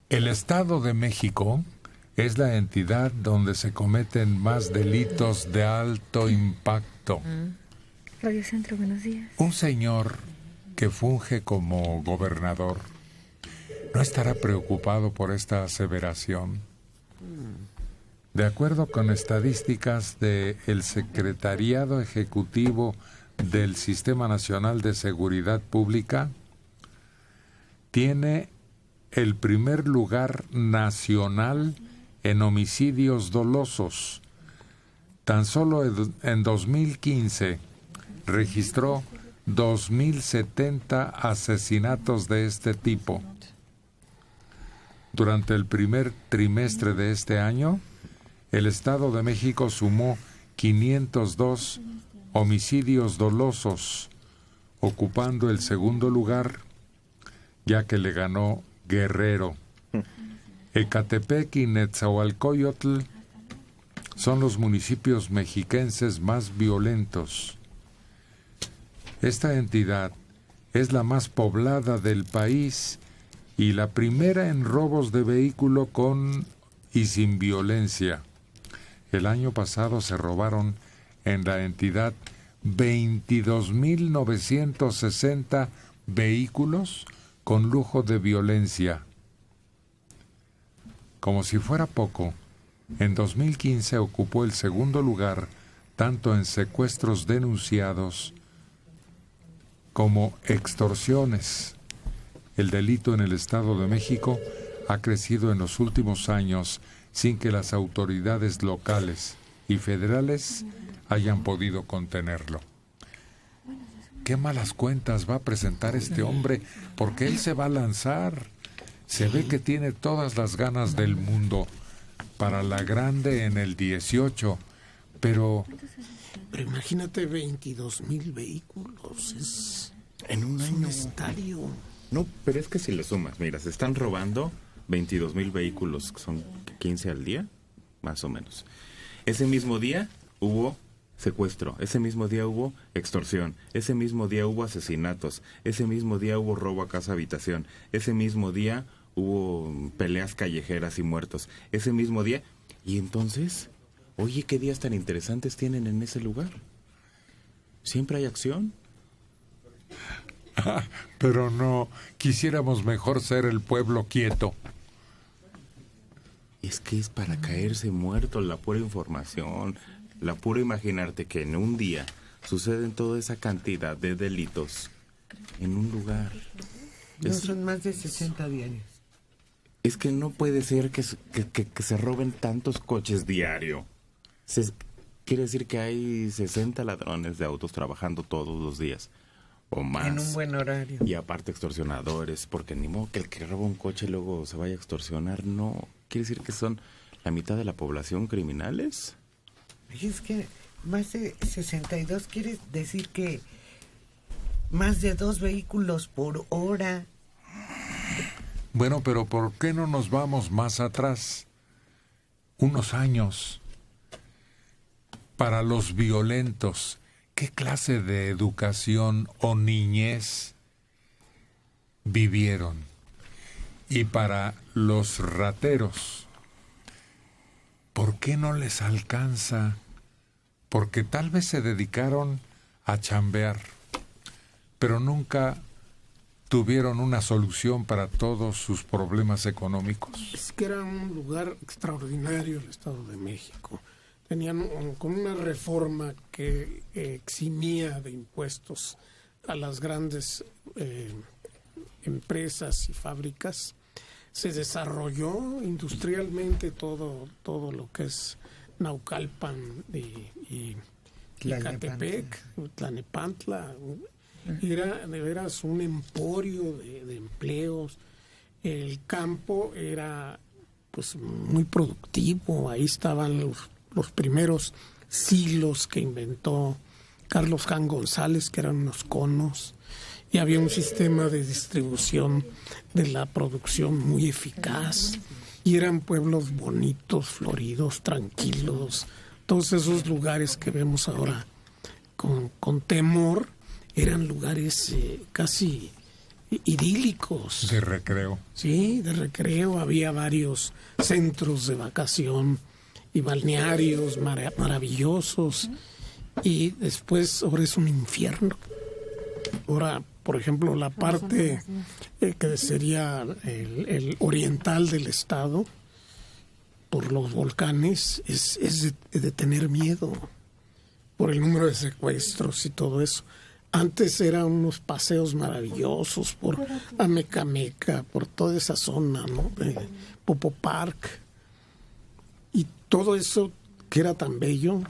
El Estado de México es la entidad donde se cometen más delitos de alto impacto. Radio Centro, buenos días. Un señor que funge como gobernador no estará preocupado por esta aseveración. De acuerdo con estadísticas del Secretariado Ejecutivo del Sistema Nacional de Seguridad Pública, tiene el primer lugar nacional en homicidios dolosos. Tan solo en 2015 registró 2.070 asesinatos de este tipo. Durante el primer trimestre de este año, el Estado de México sumó 502 homicidios dolosos, ocupando el segundo lugar, ya que le ganó Guerrero. Ecatepec y Netzahualcóyotl son los municipios mexiquenses más violentos. Esta entidad es la más poblada del país y la primera en robos de vehículo con y sin violencia. El año pasado se robaron en la entidad 22.960 vehículos con lujo de violencia. Como si fuera poco, en 2015 ocupó el segundo lugar tanto en secuestros denunciados como extorsiones. El delito en el Estado de México ha crecido en los últimos años sin que las autoridades locales y federales hayan podido contenerlo. ¿Qué malas cuentas va a presentar este hombre? Porque él se va a lanzar. Se ve que tiene todas las ganas del mundo para la grande en el 18, pero imagínate 22,000 vehículos, es en un año. Un estadio. No, pero es que si le sumas, mira, se están robando 22,000 vehículos, que son 15 al día, más o menos. Ese mismo día hubo secuestro, ese mismo día hubo extorsión, ese mismo día hubo asesinatos, ese mismo día hubo robo a casa habitación, ese mismo día hubo peleas callejeras y muertos, ese mismo día. Y entonces, oye, ¿qué días tan interesantes tienen en ese lugar? ¿Siempre hay acción? Pero no, quisiéramos mejor ser el pueblo quieto. Es que es para caerse muerto la pura información, la pura imaginarte que en un día suceden toda esa cantidad de delitos en un lugar. No son más de 60 diarios. Es que no puede ser que se roben tantos coches diario. Quiere decir que hay 60 ladrones de autos trabajando todos los días. O más. En un buen horario. Y aparte extorsionadores, porque ni modo que el que roba un coche luego se vaya a extorsionar, no. ¿Quiere decir que son la mitad de la población criminales? Es que más de 62 quiere decir que más de 2 vehículos por hora. Bueno, pero ¿por qué no nos vamos más atrás? Unos años. Para los violentos, ¿qué clase de educación o niñez vivieron? Y para los rateros, ¿por qué no les alcanza? Porque tal vez se dedicaron a chambear, pero nunca tuvieron una solución para todos sus problemas económicos. Es que era un lugar extraordinario el Estado de México. Tenían con una reforma que eximía de impuestos a las grandes empresas y fábricas. Se desarrolló industrialmente todo lo que es Naucalpan y Ecatepec, Tlanepantla. Era de veras un emporio de empleos. El campo era pues muy productivo. Ahí estaban los primeros silos que inventó Carlos Jan González, que eran unos conos, y había un sistema de distribución de la producción muy eficaz, y eran pueblos bonitos, floridos, tranquilos. Todos esos lugares que vemos ahora con temor eran lugares casi idílicos. De recreo. Sí, de recreo. Había varios centros de vacación y balnearios maravillosos. Y después ahora es un infierno. Ahora, por ejemplo, la parte que sería el oriental del estado, por los volcanes, es de tener miedo por el número de secuestros y todo eso. Antes eran unos paseos maravillosos por Amecameca, por toda esa zona, ¿no? De Popo Park. Y todo eso que era tan bello,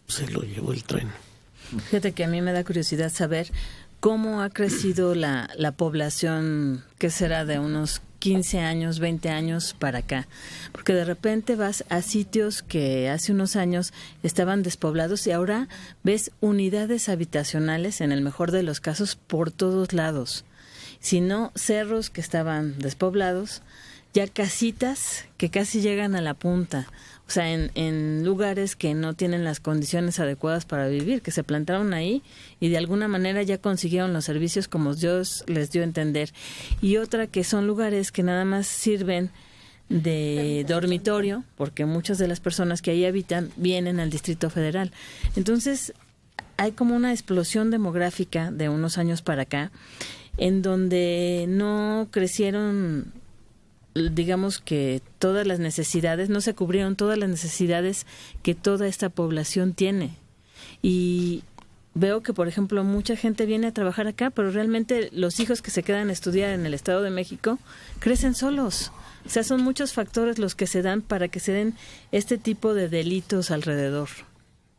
se lo llevó el tren. Fíjate que a mí me da curiosidad saber cómo ha crecido la población, que será de unos 15 años, 20 años para acá. Porque de repente vas a sitios que hace unos años estaban despoblados y ahora ves unidades habitacionales, en el mejor de los casos, por todos lados. Si no, cerros que estaban despoblados, ya casitas que casi llegan a la punta. O sea, en lugares que no tienen las condiciones adecuadas para vivir, que se plantaron ahí y de alguna manera ya consiguieron los servicios como Dios les dio a entender. Y otra que son lugares que nada más sirven de dormitorio, porque muchas de las personas que ahí habitan vienen al Distrito Federal. Entonces, hay como una explosión demográfica de unos años para acá, en donde no crecieron, digamos que todas las necesidades, no se cubrieron todas las necesidades que toda esta población tiene. Y veo que, por ejemplo, mucha gente viene a trabajar acá, pero realmente los hijos que se quedan a estudiar en el Estado de México crecen solos. O sea, son muchos factores los que se dan para que se den este tipo de delitos alrededor.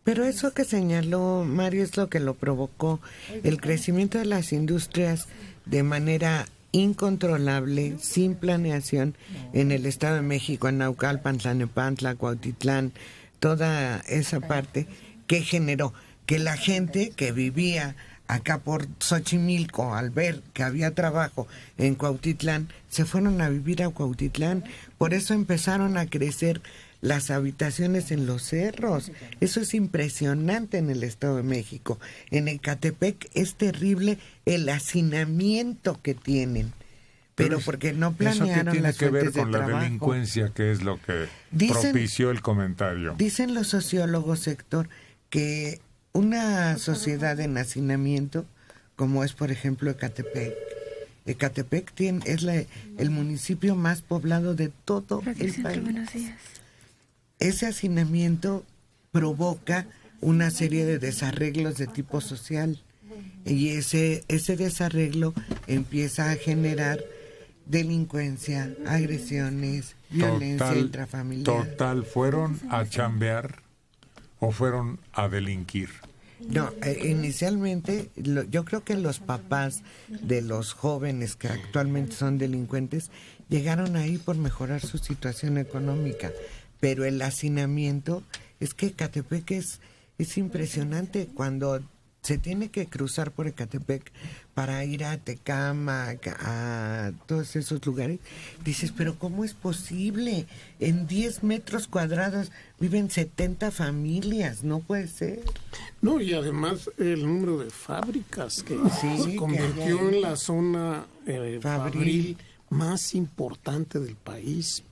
Pero eso que señaló Mario es lo que lo provocó, el crecimiento de las industrias de manera incontrolable, sin planeación, en el Estado de México, en Naucalpan, Tlalnepantla, Cuautitlán, toda esa parte que generó que la gente que vivía acá por Xochimilco, al ver que había trabajo en Cuautitlán, se fueron a vivir a Cuautitlán. Por eso empezaron a crecer las habitaciones en los cerros. Eso es impresionante en el Estado de México. En Ecatepec es terrible el hacinamiento que tienen, pero porque no planearon las fuentes de trabajo. Eso tiene que ver con la delincuencia, que es lo que propició el comentario. Dicen los sociólogos, Héctor, que una sociedad en hacinamiento, como es por ejemplo Ecatepec, es el municipio más poblado de todo el país. Buenos días. Ese hacinamiento provoca una serie de desarreglos de tipo social y ese desarreglo empieza a generar delincuencia, agresiones, violencia intrafamiliar. Total, ¿fueron a chambear o fueron a delinquir? No, inicialmente yo creo que los papás de los jóvenes que actualmente son delincuentes llegaron ahí por mejorar su situación económica. Pero el hacinamiento, es que Ecatepec es impresionante. Cuando se tiene que cruzar por Ecatepec para ir a Tecámac, a todos esos lugares, dices, pero ¿cómo es posible? En 10 metros cuadrados viven 70 familias, no puede ser. No, y además el número de fábricas que se convirtió en la zona fabril más importante del país,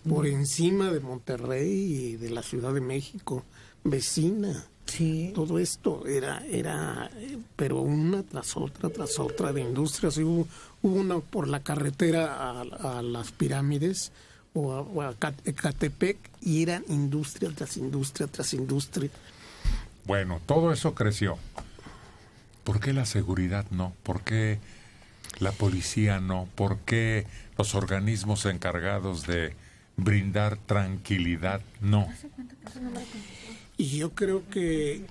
por encima de Monterrey y de la Ciudad de México, vecina. Sí. Todo esto era pero una tras otra de industrias. Hubo una por la carretera a las pirámides o a Ecatepec, y eran industria tras industria tras industria. Bueno, todo eso creció. ¿Por qué la seguridad no? ¿Por qué la policía no? ¿Por qué los organismos encargados de brindar tranquilidad no? Y yo creo que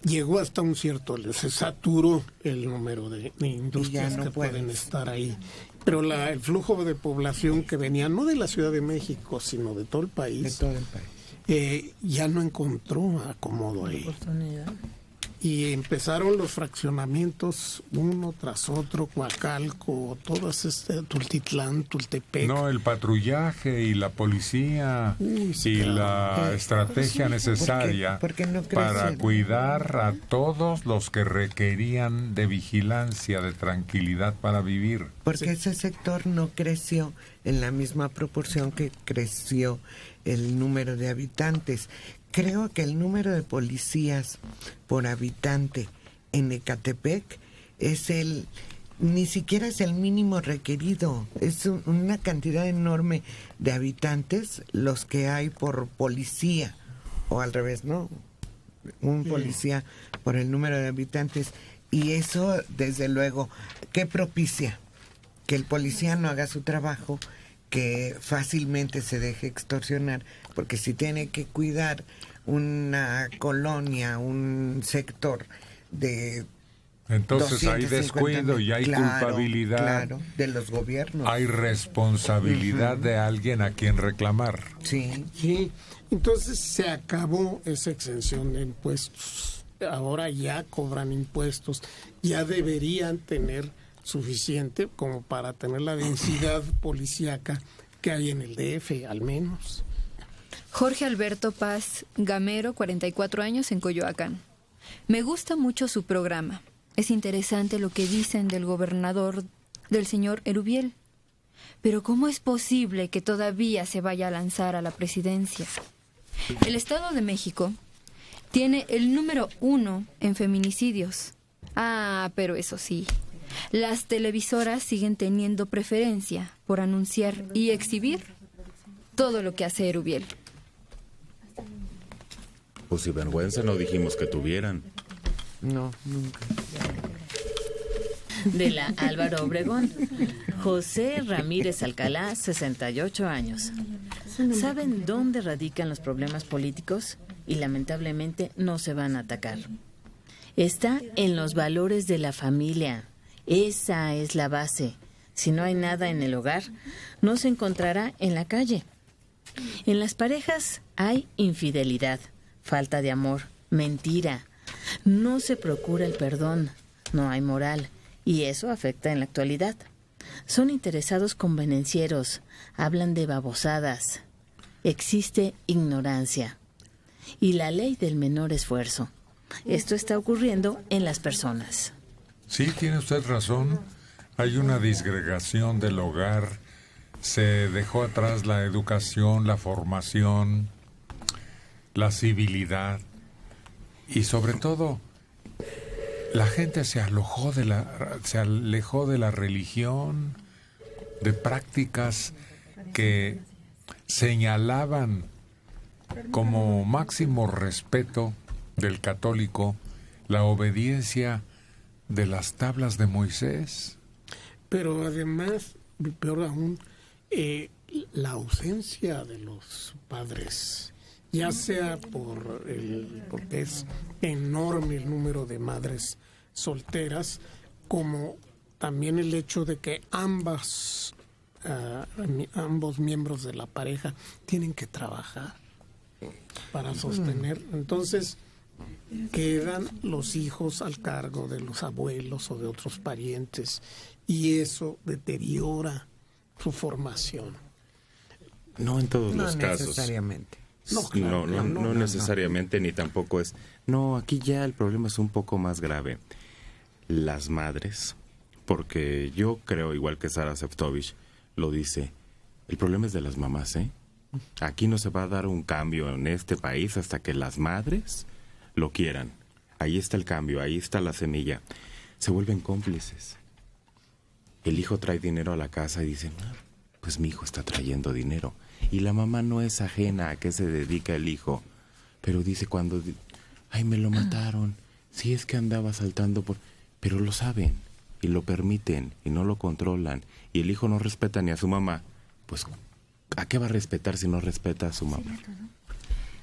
llegó hasta un cierto, se saturó el número de industrias que pueden estar ahí. Pero el flujo de población que venía, no de la Ciudad de México, sino de todo el país, ya no encontró acomodo ahí. y empezaron los fraccionamientos uno tras otro, Coacalco, todas Tultitlán, Tultepec. No, el patrullaje y la policía y la estrategia necesaria ¿Por qué no para crecen? cuidar a todos los que requerían de vigilancia, de tranquilidad para vivir. Porque ese sector no creció en la misma proporción que creció el número de habitantes. Creo que el número de policías por habitante en Ecatepec ni siquiera es el mínimo requerido. Es una cantidad enorme de habitantes los que hay por policía, o al revés, ¿no? Un policía por el número de habitantes. Y eso, desde luego, ¿qué propicia? Que el policía no haga su trabajo, que fácilmente se deje extorsionar, porque si tiene que cuidar una colonia, un sector de Entonces hay descuido y hay culpabilidad. Claro, de los gobiernos. Hay responsabilidad de alguien a quien reclamar. Sí. Sí, entonces se acabó esa exención de impuestos. Ahora ya cobran impuestos, ya deberían tener suficiente como para tener la densidad policíaca que hay en el DF, al menos. Jorge Alberto Paz Gamero, 44 años, en Coyoacán. Me gusta mucho su programa. Es interesante lo que dicen del gobernador, del señor Erubiel. Pero ¿cómo es posible que todavía se vaya a lanzar a la presidencia? El Estado de México tiene el número 1 en feminicidios. Ah, pero eso sí, las televisoras siguen teniendo preferencia por anunciar y exhibir todo lo que hace Erubiel. Pues si vergüenza no dijimos que tuvieran. No, nunca. De la Álvaro Obregón, José Ramírez Alcalá, 68 años. ¿Saben dónde radican los problemas políticos? Y lamentablemente no se van a atacar. Está en los valores de la familia. Esa es la base. Si no hay nada en el hogar, no se encontrará en la calle. En las parejas hay infidelidad, falta de amor, mentira. No se procura el perdón, no hay moral, y eso afecta en la actualidad. Son interesados convenencieros, hablan de babosadas. Existe ignorancia. Y la ley del menor esfuerzo. Esto está ocurriendo en las personas. Sí, tiene usted razón. Hay una disgregación del hogar. Se dejó atrás la educación, la formación, la civilidad. Y sobre todo, la gente se alejó de la religión, de prácticas que señalaban como máximo respeto del católico la obediencia de las tablas de Moisés. Pero además, peor aún, la ausencia de los padres, ya sea porque es enorme el número de madres solteras, como también el hecho de que ambos miembros de la pareja tienen que trabajar para sostener. Entonces quedan los hijos al cargo de los abuelos o de otros parientes, y eso deteriora su formación. No en todos los casos. No necesariamente. No necesariamente, ni tampoco es... No, aquí ya el problema es un poco más grave. Las madres, porque yo creo, igual que Sara Sefcovic lo dice, el problema es de las mamás, ¿eh? Aquí no se va a dar un cambio en este país hasta que las madres lo quieran. Ahí está el cambio, ahí está la semilla. Se vuelven cómplices. El hijo trae dinero a la casa y dicen, pues mi hijo está trayendo dinero. Y la mamá no es ajena a qué se dedica el hijo. Pero dice cuando, me lo mataron. Sí, es que andaba saltando por... Pero lo saben y lo permiten y no lo controlan. Y el hijo no respeta ni a su mamá. Pues, ¿a qué va a respetar si no respeta a su mamá?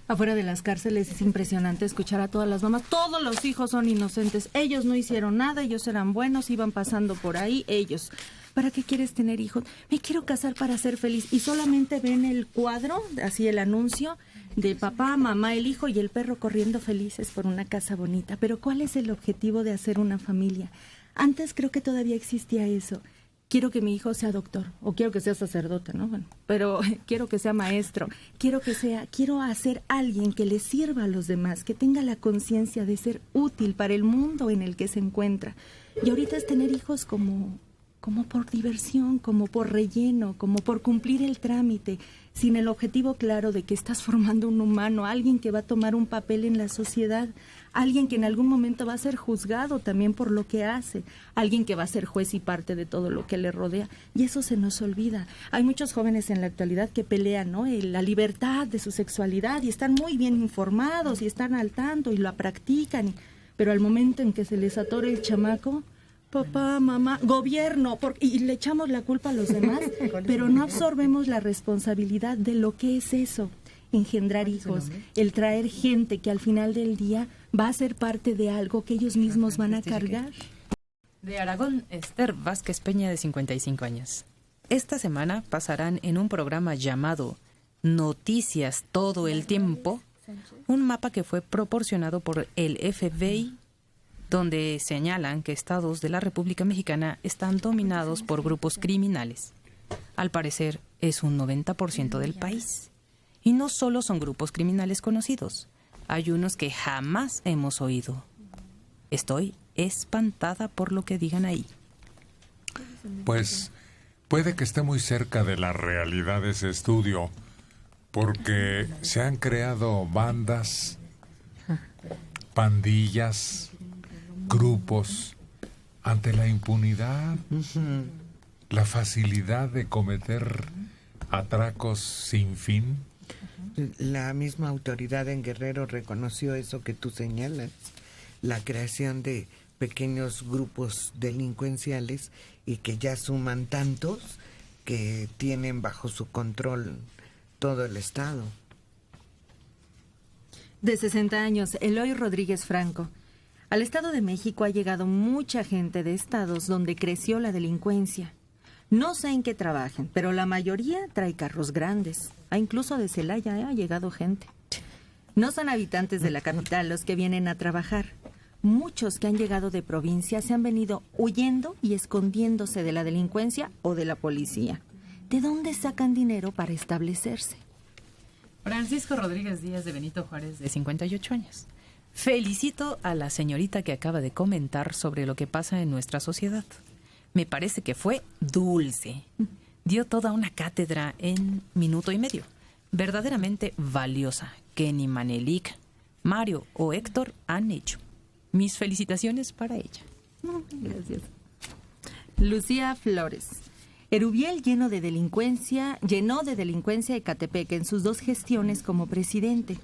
Afuera de las cárceles es impresionante escuchar a todas las mamás. Todos los hijos son inocentes. Ellos no hicieron nada, ellos eran buenos, iban pasando por ahí, ellos. ¿para qué quieres tener hijos? Me quiero casar para ser feliz. Y solamente ven el cuadro, así el anuncio, de papá, mamá, el hijo y el perro corriendo felices por una casa bonita. Pero ¿cuál es el objetivo de hacer una familia? Antes creo que todavía existía eso. Quiero que mi hijo sea doctor, o quiero que sea sacerdote, ¿no? Bueno, pero quiero que sea maestro, quiero hacer alguien que le sirva a los demás, que tenga la conciencia de ser útil para el mundo en el que se encuentra. Y ahorita es tener hijos como por diversión, como por relleno, como por cumplir el trámite, sin el objetivo claro de que estás formando un humano, alguien que va a tomar un papel en la sociedad, alguien que en algún momento va a ser juzgado también por lo que hace, alguien que va a ser juez y parte de todo lo que le rodea, y eso se nos olvida. Hay muchos jóvenes en la actualidad que pelean, ¿no?, la libertad de su sexualidad, y están muy bien informados, y están al tanto, y la practican, pero al momento en que se les atore el chamaco, papá, mamá, gobierno, y le echamos la culpa a los demás, pero no absorbemos la responsabilidad de lo que es eso, engendrar hijos, el traer gente que al final del día va a ser parte de algo que ellos mismos van a cargar. De Aragón, Esther Vázquez Peña, de 55 años. Esta semana pasarán en un programa llamado Noticias todo el tiempo, un mapa que fue proporcionado por el FBI, donde señalan que estados de la República Mexicana están dominados por grupos criminales. Al parecer, es un 90% del país. Y no solo son grupos criminales conocidos, hay unos que jamás hemos oído. Estoy espantada por lo que digan ahí. Pues puede que esté muy cerca de la realidad ese estudio, porque se han creado bandas, pandillas, grupos, ante la impunidad, la facilidad de cometer atracos sin fin. La misma autoridad en Guerrero reconoció eso que tú señalas, la creación de pequeños grupos delincuenciales y que ya suman tantos que tienen bajo su control todo el estado. De 60 años, Eloy Rodríguez Franco. Al Estado de México ha llegado mucha gente de estados donde creció la delincuencia. No sé en qué trabajen, pero la mayoría trae carros grandes. Incluso de Celaya ha llegado gente. No son habitantes de la capital los que vienen a trabajar. Muchos que han llegado de provincia se han venido huyendo y escondiéndose de la delincuencia o de la policía. ¿De dónde sacan dinero para establecerse? Francisco Rodríguez Díaz, de Benito Juárez, de 58 años. Felicito a la señorita que acaba de comentar sobre lo que pasa en nuestra sociedad. Me parece que fue dulce. Dio toda una cátedra en minuto y medio. Verdaderamente valiosa, que ni Manelik, Mario o Héctor han hecho. Mis felicitaciones para ella. Gracias. Lucía Flores. Erubiel llenó de delincuencia Ecatepec en sus 2 gestiones como presidente.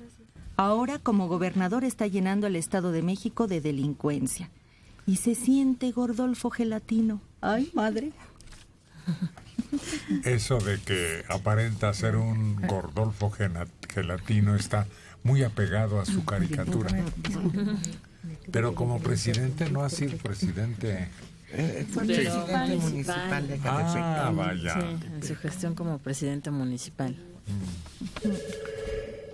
Ahora, como gobernador, está llenando el Estado de México de delincuencia. Y se siente Gordolfo Gelatino. ¡Ay, madre! Eso de que aparenta ser un Gordolfo Gelatino está muy apegado a su caricatura. Pero como presidente no ha sido presidente. Fue presidente municipal de Ecatepec. Ah, vaya. Sí, en su gestión como presidente municipal.